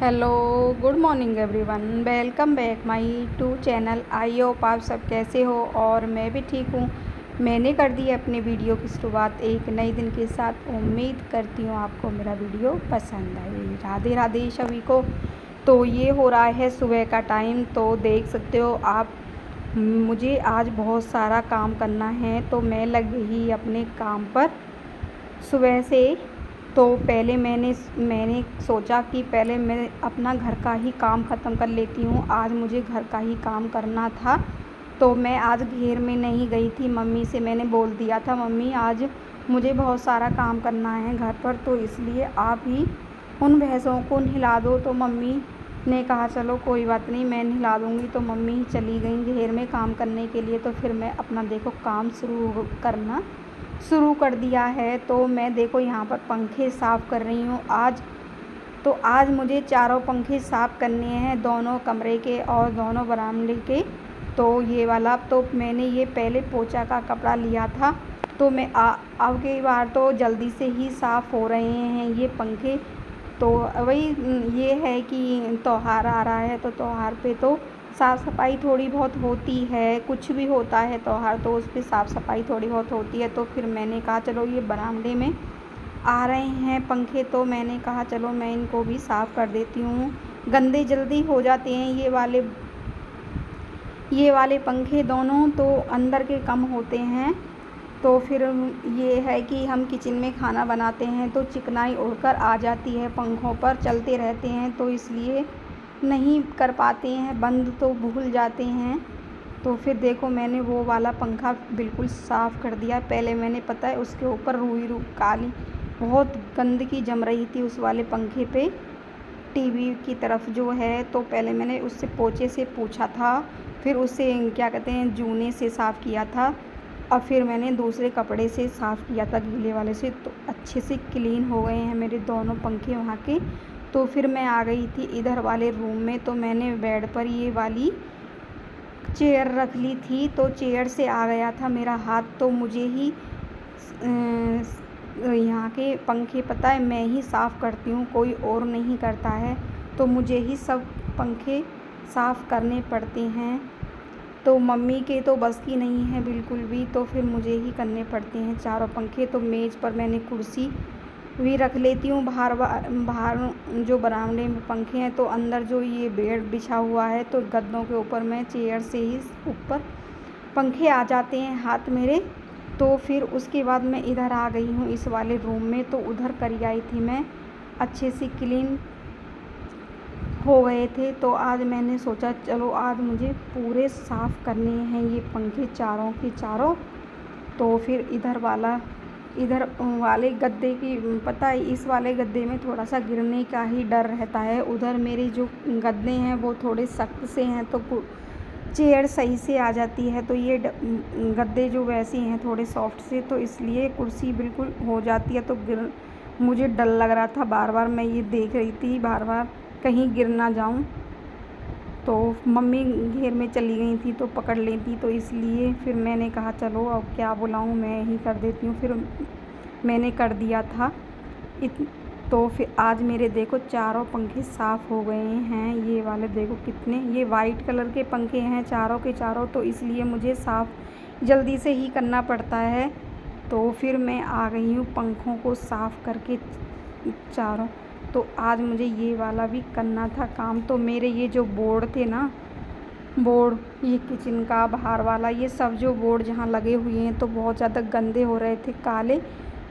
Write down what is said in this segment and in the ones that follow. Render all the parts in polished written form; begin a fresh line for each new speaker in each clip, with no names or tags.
Hello, good morning everyone. Welcome back my to channel. I hope आप सब कैसे हो और मैं भी ठीक हूँ। मैंने कर दी अपने वीडियो की शुरुआत एक नए दिन के साथ। उम्मीद करती हूँ आपको मेरा वीडियो पसंद आए। राधे राधे सभी को। तो ये हो रहा है सुबह का टाइम, तो देख सकते हो आप। मुझे आज बहुत सारा काम करना है, तो मैं लग गई अपने काम पर सुबह से। तो पहले मैंने सोचा कि पहले मैं अपना घर का ही काम ख़त्म कर लेती हूँ। आज मुझे घर का ही काम करना था, तो मैं आज घेर में नहीं गई थी। मम्मी से मैंने बोल दिया था, मम्मी आज मुझे बहुत सारा काम करना है घर पर, तो इसलिए आप ही उन भैंसों को नहला दो। तो मम्मी ने कहा चलो कोई बात नहीं, मैं नहला दूँगी। तो मम्मी ही चली गई घेर में काम करने के लिए। तो फिर मैं अपना देखो काम करना शुरू कर दिया है। तो मैं देखो यहाँ पर पंखे साफ़ कर रही हूँ आज मुझे चारों पंखे साफ़ करने हैं, दोनों कमरे के और दोनों बरामदे के। तो ये वाला तो मैंने ये पहले पोछा का कपड़ा लिया था, तो मैं अब की बार तो जल्दी से ही साफ़ हो रहे हैं ये पंखे। तो वही ये है कि त्योहार आ रहा है, तो त्योहार पे तो साफ़ सफाई थोड़ी बहुत होती है। कुछ भी होता है त्यौहार तो उस पर साफ़ सफाई थोड़ी बहुत होती है। तो फिर मैंने कहा चलो ये बरामदे में आ रहे हैं पंखे, तो मैंने कहा चलो मैं इनको भी साफ़ कर देती हूँ। गंदे जल्दी हो जाते हैं ये वाले पंखे दोनों, तो अंदर के कम होते हैं। तो फिर ये है कि हम किचन में खाना बनाते हैं तो चिकनाई उड़कर आ जाती है, पंखों पर चलते रहते हैं, तो इसलिए नहीं कर पाते हैं बंद, तो भूल जाते हैं। तो फिर देखो मैंने वो वाला पंखा बिल्कुल साफ़ कर दिया। पहले मैंने पता है उसके ऊपर रुई काली बहुत गंदगी जम रही थी उस वाले पंखे पे, टीवी की तरफ जो है। तो पहले मैंने उससे पोछे से पोंछा था, फिर उससे क्या कहते हैं जूने से साफ़ किया था, और फिर मैंने दूसरे कपड़े से साफ़ किया था गीले वाले से। तो अच्छे से क्लीन हो गए हैं मेरे दोनों पंखे वहाँ के। तो फिर मैं आ गई थी इधर वाले रूम में, तो मैंने बेड पर ये वाली चेयर रख ली थी, तो चेयर से आ गया था मेरा हाथ। तो मुझे ही यहाँ के पंखे पता है मैं ही साफ़ करती हूँ, कोई और नहीं करता है। तो मुझे ही सब पंखे साफ़ करने पड़ते हैं, तो मम्मी के तो बस की नहीं है बिल्कुल भी, तो फिर मुझे ही करने पड़ते हैं चारों पंखे। तो मेज़ पर मैंने कुर्सी भी रख लेती हूँ बाहर जो बरामदे में पंखे हैं, तो अंदर जो ये बेड बिछा हुआ है, तो गद्दों के ऊपर मैं चेयर से ही ऊपर पंखे आ जाते हैं हाथ मेरे। तो फिर उसके बाद मैं इधर आ गई हूँ इस वाले रूम में, तो उधर कर आई थी मैं, अच्छे से क्लीन हो गए थे। तो आज मैंने सोचा चलो आज मुझे पूरे साफ़ करने हैं ये पंखे चारों के चारों। तो फिर इधर वाले गद्दे की पता है इस वाले गद्दे में थोड़ा सा गिरने का ही डर रहता है। उधर मेरे जो गद्दे हैं वो थोड़े सख्त से हैं, तो चेयर सही से आ जाती है। तो ये गद्दे जो वैसे हैं थोड़े सॉफ्ट से, तो इसलिए कुर्सी बिल्कुल हो जाती है। तो मुझे डर लग रहा था, बार बार मैं ये देख रही थी बार बार कहीं गिर ना जाऊं। तो मम्मी घेर में चली गई थी तो पकड़ लेती, तो इसलिए फिर मैंने कहा चलो अब क्या बुलाऊं, मैं ही कर देती हूँ। फिर मैंने कर दिया था तो फिर आज मेरे देखो चारों पंखे साफ़ हो गए हैं। ये वाले देखो कितने, ये वाइट कलर के पंखे हैं चारों के चारों, तो इसलिए मुझे साफ़ जल्दी से ही करना पड़ता है। तो फिर मैं आ गई हूँ पंखों को साफ़ करके चारों। तो आज मुझे ये वाला भी करना था काम। तो मेरे ये जो बोर्ड थे ना, बोर्ड ये किचन का बाहर वाला, ये सब जो बोर्ड जहाँ लगे हुए हैं तो बहुत ज़्यादा गंदे हो रहे थे काले।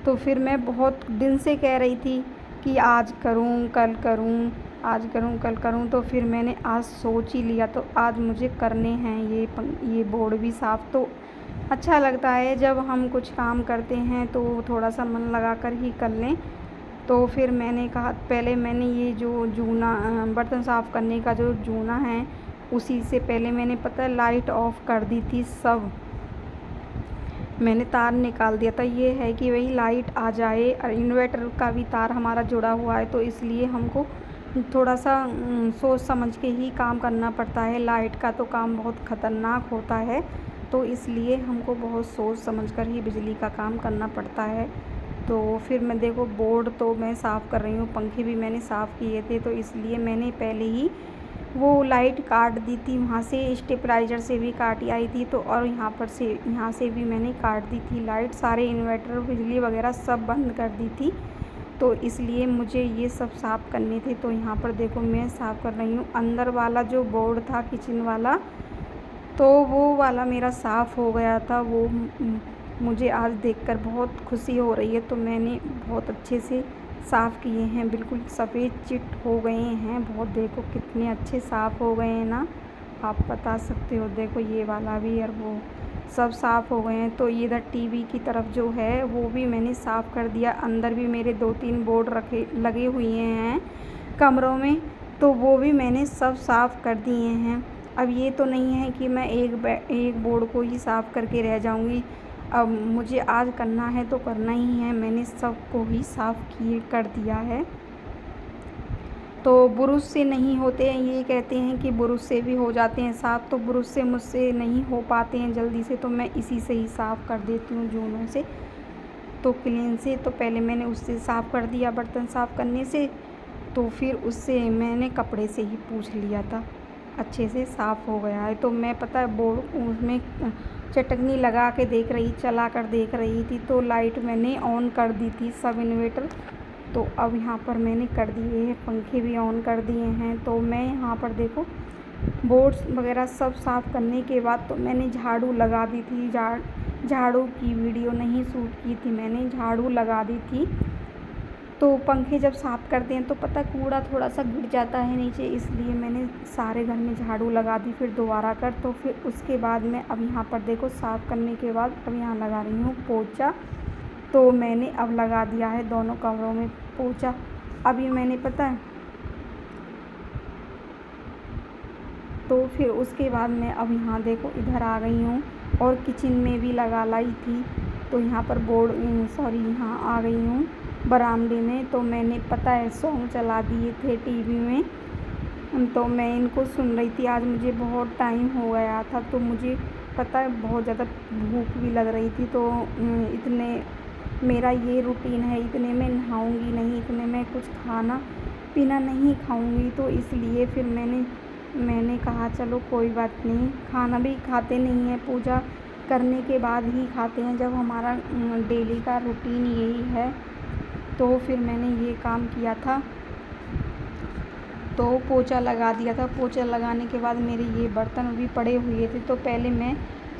तो फिर मैं बहुत दिन से कह रही थी कि आज करूँ कल करूँ, आज करूँ कल करूँ। तो फिर मैंने आज सोच ही लिया, तो आज मुझे करने हैं ये बोर्ड भी साफ़। तो अच्छा लगता है जब हम कुछ काम करते हैं तो थोड़ा सा मन लगा कर ही कर लें। तो फिर मैंने कहा पहले मैंने ये जो जूना बर्तन साफ़ करने का जो जूना है, उसी से पहले मैंने पता है लाइट ऑफ़ कर दी थी, सब मैंने तार निकाल दिया था। ये है कि वही लाइट आ जाए, और इन्वर्टर का भी तार हमारा जुड़ा हुआ है, तो इसलिए हमको थोड़ा सा सोच समझ के ही काम करना पड़ता है। लाइट का तो काम बहुत ख़तरनाक होता है, तो इसलिए हमको बहुत सोच समझ कर ही बिजली का काम करना पड़ता है। तो फिर मैं देखो बोर्ड तो मैं साफ़ कर रही हूँ, पंखे भी मैंने साफ़ किए थे, तो इसलिए मैंने पहले ही वो लाइट काट दी थी, वहाँ से स्टेबलाइज़र से भी काटी आई थी, तो और यहाँ से भी मैंने काट दी थी लाइट, सारे इन्वर्टर बिजली वगैरह सब बंद कर दी थी। तो इसलिए मुझे ये सब साफ़ करने थे। तो यहाँ पर देखो मैं साफ़ कर रही हूँ। अंदर वाला जो बोर्ड था किचन वाला, तो वो वाला मेरा साफ़ हो गया था। वो मुझे आज देखकर बहुत खुशी हो रही है। तो मैंने बहुत अच्छे से साफ़ किए हैं, बिल्कुल सफ़ेद चिट हो गए हैं बहुत। देखो कितने अच्छे साफ़ हो गए हैं ना, आप बता सकते हो। देखो ये वाला भी और वो सब साफ़ हो गए हैं। तो इधर टीवी की तरफ जो है वो भी मैंने साफ़ कर दिया। अंदर भी मेरे 2-3 बोर्ड लगे हुए हैं कमरों में, तो वो भी मैंने सब साफ़ कर दिए हैं। अब ये तो नहीं है कि मैं एक बोर्ड को ही साफ़ करके रह जाऊँगी। अब मुझे आज करना है तो करना ही है, मैंने सबको ही साफ़ कर दिया है। तो ब्रुश से नहीं होते हैं, ये कहते हैं कि ब्रुश से भी हो जाते हैं साफ़, तो ब्रुश से मुझसे नहीं हो पाते हैं जल्दी से, तो मैं इसी से ही साफ़ कर देती हूँ जूनों से, तो क्लीन से। तो पहले मैंने उससे साफ़ कर दिया बर्तन साफ़ करने से, तो फिर उससे मैंने कपड़े से ही पोंछ लिया था, अच्छे से साफ़ हो गया है। तो मैं पता है बोर्ड उसमें चटकनी लगा के चला कर देख रही थी, तो लाइट मैंने ऑन कर दी थी सब इन्वर्टर। तो अब यहाँ पर मैंने कर दिए हैं, पंखे भी ऑन कर दिए हैं। तो मैं यहाँ पर देखो बोर्ड्स वगैरह सब साफ़ करने के बाद तो मैंने झाड़ू लगा दी थी। झाड़ू की वीडियो नहीं शूट की थी मैंने, झाड़ू लगा दी थी। तो पंखे जब साफ़ करते हैं तो पता कूड़ा थोड़ा सा गिर जाता है नीचे, इसलिए मैंने सारे घर में झाड़ू लगा दी फिर दोबारा कर। तो फिर उसके बाद मैं अब यहाँ पर देखो साफ़ करने के बाद अब यहाँ लगा रही हूँ पोंछा। तो मैंने अब लगा दिया है दोनों कमरों में पोंछा। अभी मैंने पता है, तो फिर उसके बाद मैं अब यहाँ देखो इधर आ गई हूँ और किचन में भी लगा लाई थी। तो यहाँ पर यहाँ आ गई हूँ बरामदे में। तो मैंने पता है सॉन्ग चला दिए थे टीवी में, तो मैं इनको सुन रही थी। आज मुझे बहुत टाइम हो गया था, तो मुझे पता है बहुत ज़्यादा भूख भी लग रही थी। तो इतने मेरा ये रूटीन है, इतने में नहाऊंगी नहीं, इतने में कुछ खाना पीना नहीं खाऊंगी। तो इसलिए फिर मैंने कहा चलो कोई बात नहीं, खाना भी खाते नहीं हैं, पूजा करने के बाद ही खाते हैं, जब हमारा डेली का रूटीन यही है। तो फिर मैंने ये काम किया था, तो पोंछा लगा दिया था। पोंछा लगाने के बाद मेरे ये बर्तन भी पड़े हुए थे। तो पहले मैं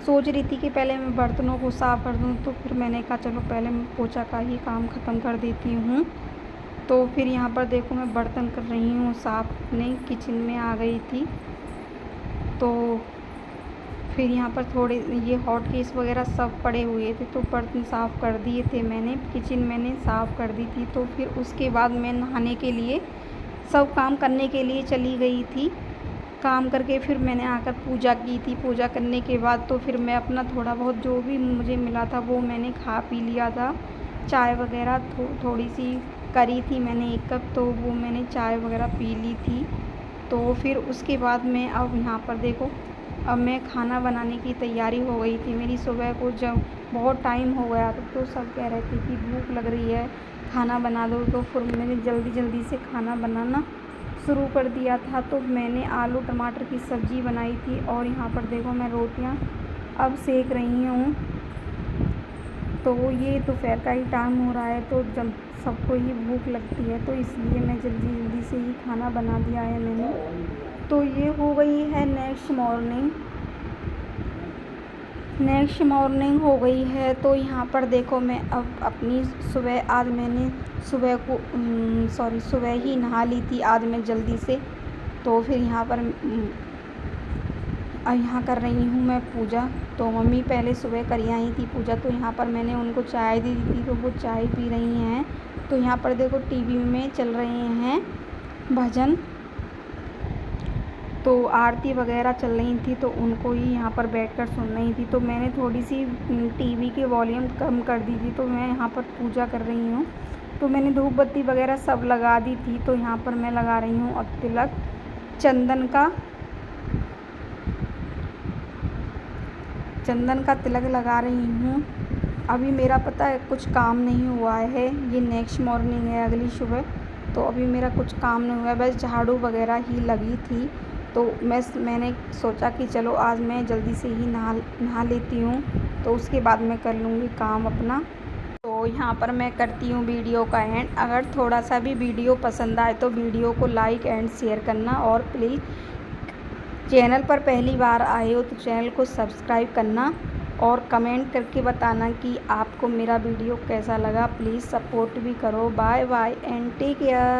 सोच रही थी कि पहले मैं बर्तनों को साफ़ कर दूँ, तो फिर मैंने कहा चलो पहले मैं पोंछा का ही काम ख़त्म कर देती हूँ। तो फिर यहाँ पर देखो मैं बर्तन कर रही हूँ साफ़, अपने किचन में आ गई थी। तो फिर यहाँ पर थोड़े ये हॉट केस वगैरह सब पड़े हुए थे, तो बर्तन साफ़ कर दिए थे मैंने, किचन मैंने साफ़ कर दी थी। तो फिर उसके बाद मैं नहाने के लिए सब काम करने के लिए चली गई थी। काम करके फिर मैंने आकर पूजा की थी। पूजा करने के बाद तो फिर मैं अपना थोड़ा बहुत जो भी मुझे मिला था वो मैंने खा पी लिया था। चाय वगैरह थोड़ी सी करी थी मैंने 1 कप, तो वो मैंने चाय वगैरह पी ली थी। तो फिर उसके बाद मैं अब यहाँ पर देखो अब मैं खाना बनाने की तैयारी हो गई थी मेरी। सुबह को जब बहुत टाइम हो गया था तो सब कह रहे थे कि भूख लग रही है, खाना बना दो। तो फिर मैंने जल्दी से खाना बनाना शुरू कर दिया था। तो मैंने आलू टमाटर की सब्ज़ी बनाई थी और यहाँ पर देखो मैं रोटियाँ अब सेक रही हूँ। तो ये दोपहर का ही टाइम हो रहा है, तो जब सबको ही भूख लगती है, तो इसलिए मैं जल्दी से ही खाना बना दिया है मैंने। तो ये हो गई है नेक्स्ट मॉर्निंग हो गई है। तो यहाँ पर देखो मैं अब अपनी सुबह आज मैंने सुबह ही नहा ली थी आज मैं जल्दी से। तो फिर यहाँ पर यहाँ कर रही हूँ मैं पूजा। तो मम्मी पहले सुबह कर आई थी पूजा, तो यहाँ पर मैंने उनको चाय दी थी, तो वो चाय पी रही हैं। तो यहाँ पर देखो टीवी में चल रहे हैं भजन, तो आरती वगैरह चल रही थी, तो उनको ही यहाँ पर बैठकर सुन रही थी। तो मैंने थोड़ी सी टीवी की वॉल्यूम कम कर दी थी। तो मैं यहाँ पर पूजा कर रही हूँ। तो मैंने धूप बत्ती वगैरह सब लगा दी थी। तो यहाँ पर मैं लगा रही हूँ अब तिलक, चंदन का तिलक लगा रही हूँ अभी मेरा पता है कुछ काम नहीं हुआ है, ये नेक्स्ट मॉर्निंग है अगली सुबह। तो अभी मेरा कुछ काम नहीं हुआ है, बस झाड़ू वगैरह ही लगी थी। तो मैंने सोचा कि चलो आज मैं जल्दी से ही नहा लेती हूँ, तो उसके बाद मैं कर लूँगी काम अपना। तो यहाँ पर मैं करती हूँ वीडियो का एंड। अगर थोड़ा सा भी वीडियो पसंद आए तो वीडियो को लाइक एंड शेयर करना, और प्लीज़ चैनल पर पहली बार आए हो तो चैनल को सब्सक्राइब करना, और कमेंट करके बताना कि आपको मेरा वीडियो कैसा लगा। प्लीज़ सपोर्ट भी करो। Bye bye and take care.